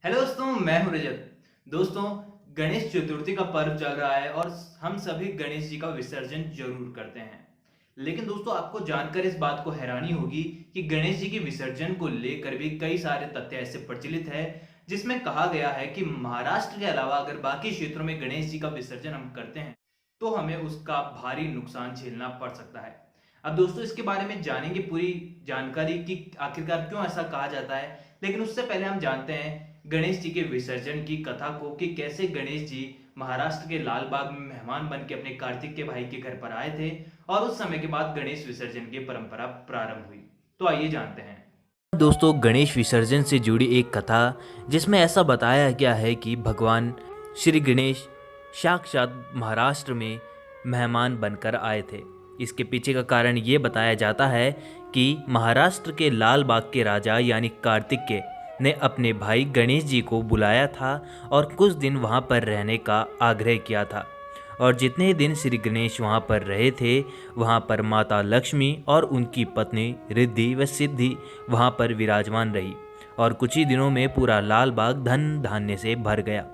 Hello दोस्तों, मैं हूं रजत। दोस्तों, गणेश चतुर्थी का पर्व चल रहा है और हम सभी गणेश जी का विसर्जन जरूर करते हैं। लेकिन दोस्तों, आपको जानकर इस बात को हैरानी होगी कि गणेश जी के विसर्जन को लेकर भी कई सारे तथ्य ऐसे प्रचलित है जिसमें कहा गया है कि महाराष्ट्र के अलावा अगर बाकी क्षेत्रों में गणेश जी का विसर्जन हम करते हैं तो हमें उसका भारी नुकसान झेलना पड़ सकता है। अब दोस्तों, इसके बारे में जानेंगे पूरी जानकारी कि आखिरकार क्यों ऐसा कहा जाता है। लेकिन उससे पहले हम जानते हैं गणेश जी के विसर्जन की कथा को कि कैसे गणेश जी महाराष्ट्र के लाल बाग में मेहमान बन के अपने कार्तिक के भाई के घर पर आए थे और उस समय के बाद गणेश विसर्जन की परंपरा प्रारंभ हुई। तो आइए जानते हैं। दोस्तों, गणेश विसर्जन से जुड़ी एक कथा जिसमें ऐसा बताया गया है कि भगवान श्री गणेश साक्षात महाराष्ट्र में मेहमान बनकर आए थे। इसके पीछे का कारण ये बताया जाता है कि महाराष्ट्र के लाल बाग के राजा यानी कार्तिकेय ने अपने भाई गणेश जी को बुलाया था और कुछ दिन वहाँ पर रहने का आग्रह किया था। और जितने दिन श्री गणेश वहाँ पर रहे थे, वहाँ पर माता लक्ष्मी और उनकी पत्नी रिद्धि व सिद्धि वहाँ पर विराजमान रही और कुछ ही दिनों में पूरा लाल बाग धन धान्य से भर गया।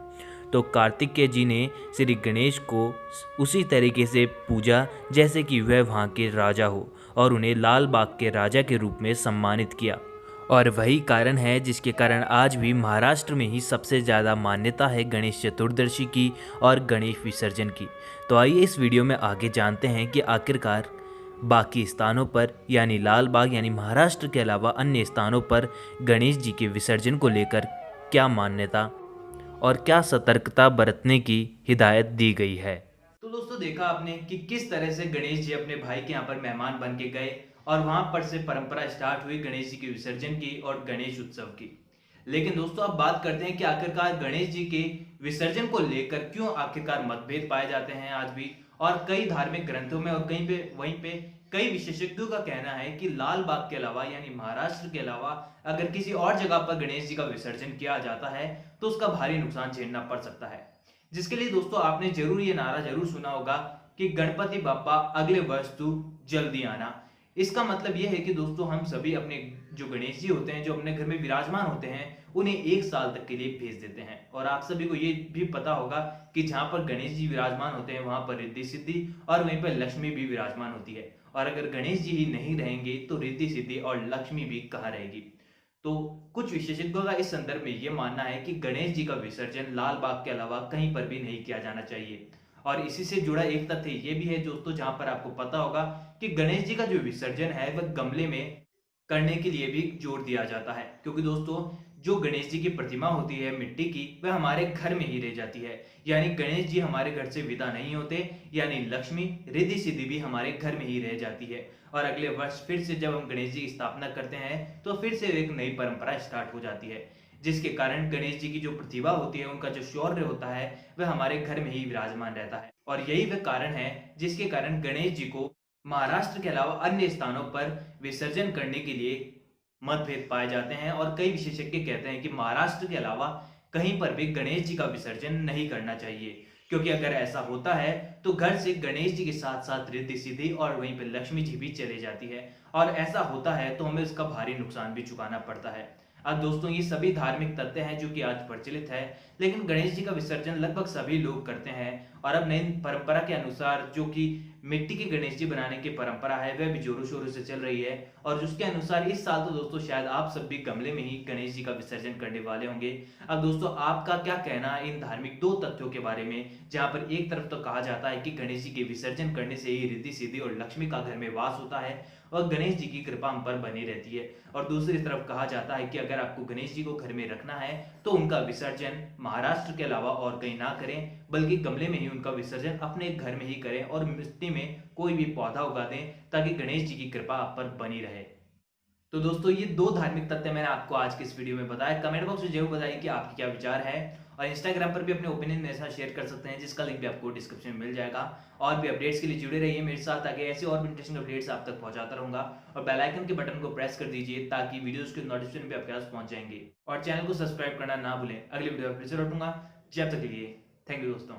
तो कार्तिकेय जी ने श्री गणेश को उसी तरीके से पूजा जैसे कि वह वहाँ के राजा हो और उन्हें लाल बाग के राजा के रूप में सम्मानित किया। और वही कारण है जिसके कारण आज भी महाराष्ट्र में ही सबसे ज़्यादा मान्यता है गणेश चतुर्दशी की और गणेश विसर्जन की। तो आइए इस वीडियो में आगे जानते हैं कि आखिरकार बाकी स्थानों पर यानी लाल बाग यानी महाराष्ट्र के अलावा अन्य स्थानों पर गणेश जी के विसर्जन को लेकर क्या मान्यता और क्या सतर्कता बरतने की हिदायत दी गई है। तो दोस्तों, देखा आपने कि किस तरह से गणेश जी अपने भाई के यहाँ पर मेहमान बन के गए और वहां पर से परंपरा स्टार्ट हुई गणेश जी के विसर्जन की और गणेश उत्सव की। लेकिन दोस्तों, अब बात करते हैं कि आखिरकार गणेश जी के विसर्जन को लेकर क्यों आखिरकार मतभेद पाए जाते हैं आज भी। और कई धार्मिक ग्रंथों में और कहीं पे वहीं पे कई विशेषज्ञों का कहना है कि लाल बाग के अलावा यानी महाराष्ट्र के अलावा अगर किसी और जगह पर गणेश जी का विसर्जन किया जाता है तो उसका भारी नुकसान झेलना पड़ सकता है। जिसके लिए दोस्तों, आपने जरूर ये नारा जरूर सुना होगा कि गणपति बाप्पा अगले वर्ष तू जल्दी आना। इसका मतलब यह है कि दोस्तों, हम सभी अपने जो गणेश जी होते हैं, जो अपने घर में विराजमान होते हैं, उन्हें एक साल तक के लिए भेज देते हैं। और आप सभी को ये भी पता होगा कि जहां पर गणेश जी विराजमान होते हैं वहां पर रिद्धि सिद्धि और वहीं पर लक्ष्मी भी विराजमान होती है। और अगर गणेश जी ही नहीं रहेंगे तो रिद्धि सिद्धि और लक्ष्मी भी कहाँ रहेगी। तो कुछ विशेषज्ञों का इस संदर्भ में यह मानना है कि गणेश जी का विसर्जन लाल बाग के अलावा कहीं पर भी नहीं किया जाना चाहिए। और इसी से जुड़ा एक तथ्य ये भी है दोस्तों, जहां पर आपको पता होगा कि गणेश जी का जो विसर्जन है वह गमले में करने के लिए भी जोर दिया जाता है। क्योंकि दोस्तों, जो गणेश जी की प्रतिमा होती है मिट्टी की, वह हमारे घर में ही रह जाती है। यानी गणेश जी हमारे घर से विदा नहीं होते, यानी लक्ष्मी रिद्धि सिद्धि भी हमारे घर में ही रह जाती है। और अगले वर्ष फिर से जब हम गणेश जी की स्थापना करते हैं तो फिर से एक नई परंपरा स्टार्ट हो जाती है, जिसके कारण गणेश जी की जो प्रतिभा होती है, उनका जो शौर्य होता है, वह हमारे घर में ही विराजमान रहता है। और यही वह कारण है जिसके कारण गणेश जी को महाराष्ट्र के अलावा अन्य स्थानों पर विसर्जन करने के लिए मतभेद पाए जाते हैं। और कई विशेषज्ञ कहते हैं कि महाराष्ट्र के अलावा कहीं पर भी गणेश जी का विसर्जन नहीं करना चाहिए, क्योंकि अगर ऐसा होता है तो घर से गणेश जी के साथ साथ रिद्धि सिद्धि और वहीं पर लक्ष्मी जी भी चले जाती है। और ऐसा होता है तो हमें उसका भारी नुकसान भी चुकाना पड़ता है। अब दोस्तों, ये सभी धार्मिक तथ्य हैं जो कि आज प्रचलित है। लेकिन गणेश जी का विसर्जन लगभग सभी लोग करते हैं। और अब नई परंपरा के अनुसार जो कि मिट्टी के गणेश जी बनाने की परंपरा है वह भी जोरों शोरों से चल रही है। और जिसके अनुसार इस साल तो दोस्तों शायद आप सब भी गमले में ही गणेश जी का विसर्जन करने वाले होंगे। अब दोस्तों, आपका क्या कहना है इन धार्मिक दो तथ्यों के बारे में, जहां पर एक तरफ तो कहा जाता है कि गणेश जी के विसर्जन करने से ही रिद्धि सिद्धि और लक्ष्मी का घर में वास होता है और गणेश जी की कृपा हम पर बनी रहती है, और दूसरी तरफ कहा जाता है कि अगर आपको गणेश जी को घर में रखना है तो उनका विसर्जन महाराष्ट्र के अलावा और कहीं ना करें, बल्कि गमले में ही उनका विसर्जन अपने घर में ही करें और मिट्टी में कोई भी पौधा उगा दें, ताकि गणेश जी की कृपा आप पर बनी रहे। तो दोस्तों, ये दो धार्मिक तथ्य मैंने आपको आज के इस वीडियो में बताया। कमेंट बॉक्स में जरूर बताइए कि आपके क्या विचार है। और इंस्टाग्राम पर भी अपने ओपिनियन मेरे साथ शेयर कर सकते हैं, जिसका लिंक भी आपको डिस्क्रिप्शन में मिल जाएगा। और भी अपडेट्स के लिए जुड़े रहिए मेरे साथ, ताकि ऐसे और भी इंटरेस्टिंग अपडेट्स आप तक पहुंचाता रहूंगा। और बेल आइकन के बटन को प्रेस कर दीजिए ताकि वीडियोस के नोटिफिकेशन भी आपके पास पहुंच जाएंगे। और चैनल को सब्सक्राइब करना ना भूलें। अगली वीडियो फिर से लौटूंगा, जब तक के लिए थैंक यू दोस्तों।